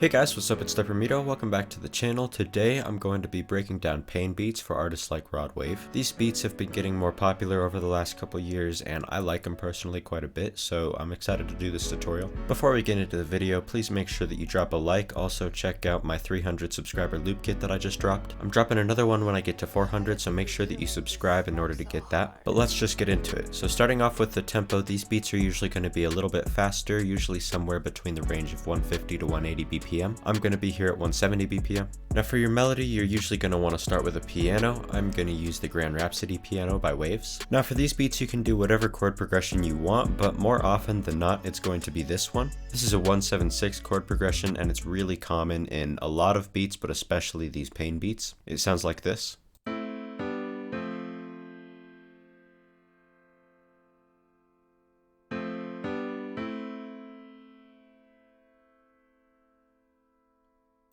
Hey guys, what's up? It's Deprimido. Welcome back to the channel. Today I'm going to be breaking down pain beats for artists like Rod Wave. These beats have been getting more popular over the last couple years and I like them personally quite a bit, so I'm excited to do this tutorial. Before we get into the video, please make sure that you drop a like. Also check out my 300 subscriber loop kit that I just dropped. I'm dropping another one when I get to 400, so make sure that you subscribe in order to get that. But let's just get into it. So starting off with the tempo, these beats are usually going to be a little bit faster, usually somewhere between the range of 150 to 180 BPM. I'm going to be here at 170 BPM. Now for your melody, you're usually going to want to start with a piano. I'm going to use the Grand Rhapsody piano by Waves. Now for these beats, you can do whatever chord progression you want, but more often than not, it's going to be this one. This is a 176 chord progression, and it's really common in a lot of beats, but especially these pain beats. It sounds like this.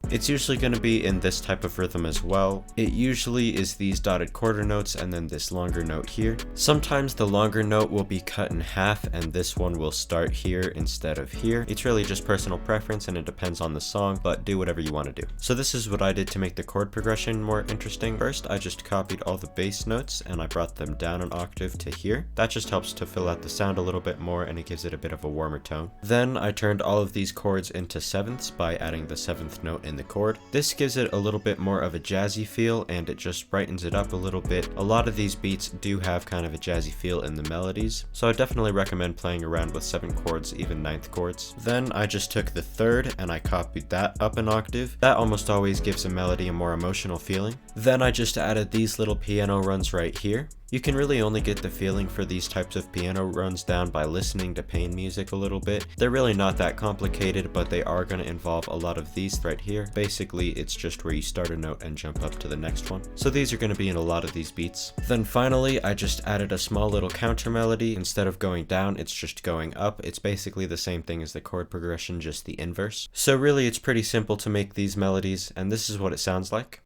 It's usually going to be in this type of rhythm as well. It usually is these dotted quarter notes and then this longer note here. Sometimes the longer note will be cut in half and this one will start here instead of here. It's really just personal preference and it depends on the song, but do whatever you want to do. So this is what I did to make the chord progression more interesting. First, I just copied all the bass notes and I brought them down an octave to here. That just helps to fill out the sound a little bit more and it gives it a bit of a warmer tone. Then I turned all of these chords into sevenths by adding the seventh note in the chord. This gives it a little bit more of a jazzy feel and it just brightens it up a little bit. A lot of these beats do have kind of a jazzy feel in the melodies, so I definitely recommend playing around with 7 chords, even 9th chords. Then I just took the third and I copied that up an octave. That almost always gives a melody a more emotional feeling. Then I just added these little piano runs right here. You can really only get the feeling for these types of piano runs down by listening to pain music a little bit. They're really not that complicated, but they are going to involve a lot of these right here. Basically, it's just where you start a note and jump up to the next one. So these are going to be in a lot of these beats. Then finally, I just added a small little counter melody. Instead of going down, it's just going up. It's basically the same thing as the chord progression, just the inverse. So really, it's pretty simple to make these melodies, and this is what it sounds like.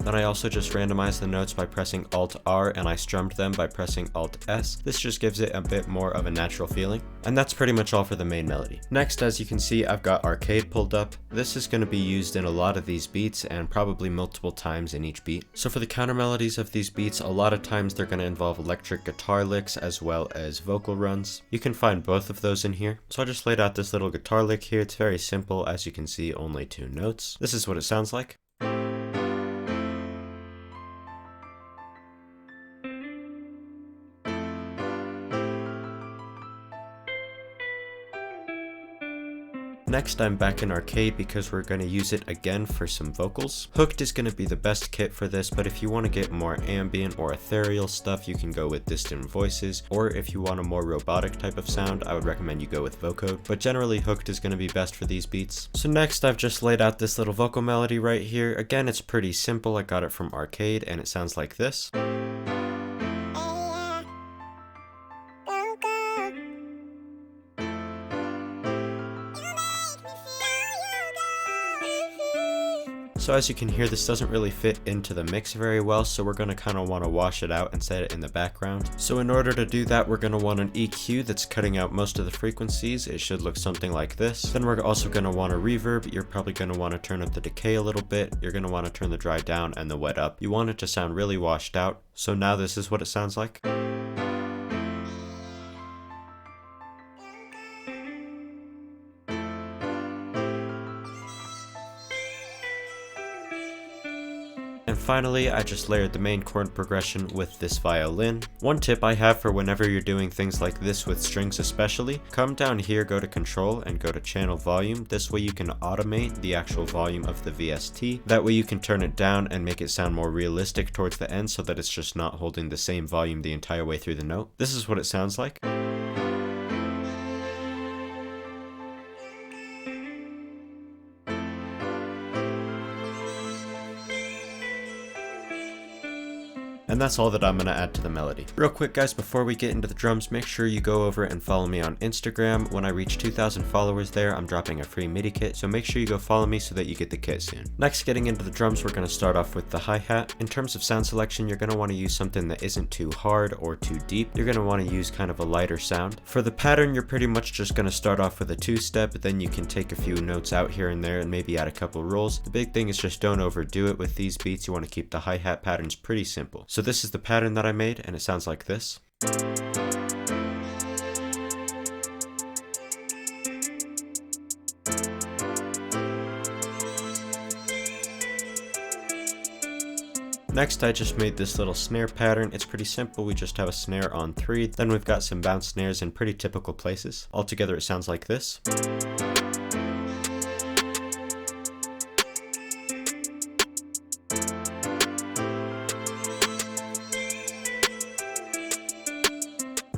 Then I also just randomized the notes by pressing Alt-R and I strummed them by pressing Alt-S. This just gives it a bit more of a natural feeling. And that's pretty much all for the main melody. Next, as you can see, I've got arcade pulled up. This is going to be used in a lot of these beats and probably multiple times in each beat. So for the counter melodies of these beats, a lot of times they're going to involve electric guitar licks as well as vocal runs. You can find both of those in here. So I just laid out this little guitar lick here. It's very simple. As you can see, only 2 notes. This is what it sounds like. Next, I'm back in arcade because we're going to use it again for some vocals. Hooked is going to be the best kit for this, but if you want to get more ambient or ethereal stuff, you can go with distant voices, or if you want a more robotic type of sound, I would recommend you go with vocode, but generally Hooked is going to be best for these beats. So next, I've just laid out this little vocal melody right here. Again, it's pretty simple. I got it from arcade and it sounds like this. So as you can hear, this doesn't really fit into the mix very well, so we're going to kind of want to wash it out and set it in the background. So in order to do that, we're going to want an EQ that's cutting out most of the frequencies. It should look something like this. Then we're also going to want a reverb. You're probably going to want to turn up the decay a little bit. You're going to want to turn the dry down and the wet up. You want it to sound really washed out. So now this is what it sounds like. And finally, I just layered the main chord progression with this violin. One tip I have for whenever you're doing things like this with strings especially, come down here, go to control and go to channel volume. This way you can automate the actual volume of the VST. That way you can turn it down and make it sound more realistic towards the end so that it's just not holding the same volume the entire way through the note. This is what it sounds like. And that's all that I'm gonna add to the melody. Real quick guys, before we get into the drums, make sure you go over and follow me on Instagram. When I reach 2,000 followers there, I'm dropping a free MIDI kit, so make sure you go follow me so that you get the kit soon. Next, getting into the drums, we're gonna start off with the hi-hat. In terms of sound selection, you're gonna wanna use something that isn't too hard or too deep. You're gonna wanna use kind of a lighter sound. For the pattern, you're pretty much just gonna start off with a two-step, but then you can take a few notes out here and there and maybe add a couple rolls. The big thing is just don't overdo it with these beats. You wanna keep the hi-hat patterns pretty simple. So this is the pattern that I made, and it sounds like this. Next, I just made this little snare pattern. It's pretty simple. We just have a snare on 3. Then we've got some bounce snares in pretty typical places. Altogether, it sounds like this.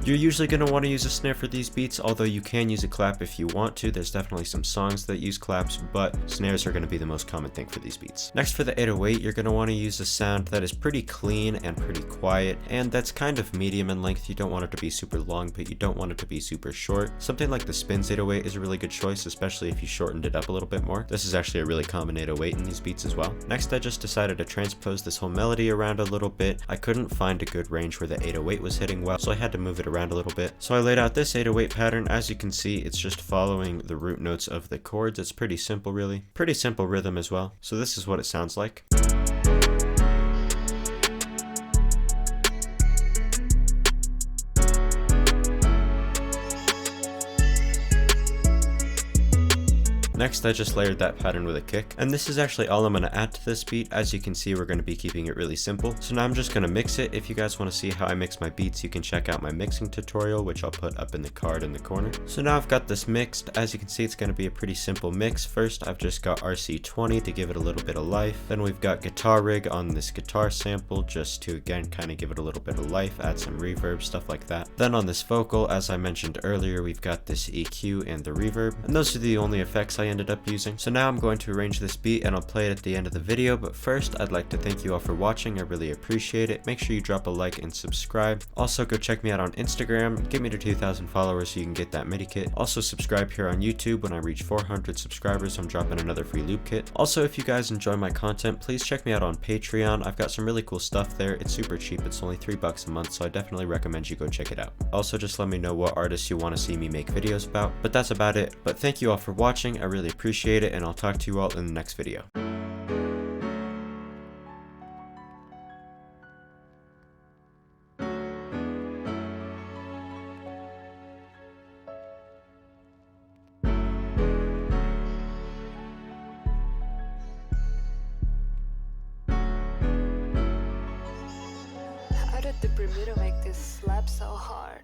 You're usually going to want to use a snare for these beats, although you can use a clap if you want to. There's definitely some songs that use claps, but snares are going to be the most common thing for these beats. Next, for the 808, you're going to want to use a sound that is pretty clean and pretty quiet, and that's kind of medium in length. You don't want it to be super long, but you don't want it to be super short. Something like the Spins 808 is a really good choice, especially if you shortened it up a little bit more. This is actually a really common 808 in these beats as well. Next, I just decided to transpose this whole melody around a little bit. I couldn't find a good range where the 808 was hitting well, so I had to move it around a little bit. So I laid out this 808 pattern. As you can see, it's just following the root notes of the chords. It's pretty simple, really. Pretty simple rhythm as well. So this is what it sounds like. Next, I just layered that pattern with a kick, and this is actually all I'm going to add to this beat. As you can see, we're going to be keeping it really simple. So now I'm just going to mix it. If you guys want to see how I mix my beats, you can check out my mixing tutorial, which I'll put up in the card in the corner. So now I've got this mixed. As you can see, it's going to be a pretty simple mix. First, I've just got RC20 to give it a little bit of life. Then we've got guitar rig on this guitar sample, just to again kind of give it a little bit of life, add some reverb, stuff like that. Then on this vocal, as I mentioned earlier, we've got this EQ and the reverb, and those are the only effects I ended up using. So now I'm going to arrange this beat and I'll play it at the end of the video, but first I'd like to thank you all for watching. I really appreciate it. Make sure you drop a like and subscribe. Also, go check me out on Instagram, get me to 2,000 followers so you can get that MIDI kit. Also, subscribe here on YouTube. When I reach 400 subscribers, I'm dropping another free loop kit. Also, if you guys enjoy my content, please check me out on Patreon. I've got some really cool stuff there. It's super cheap. It's only $3 a month, so I definitely recommend you go check it out. Also, just let me know what artists you want to see me make videos about. But that's about it. But thank you all for watching. I really appreciate it, and I'll talk to you all in the next video. How did Deprimido make this slap so hard?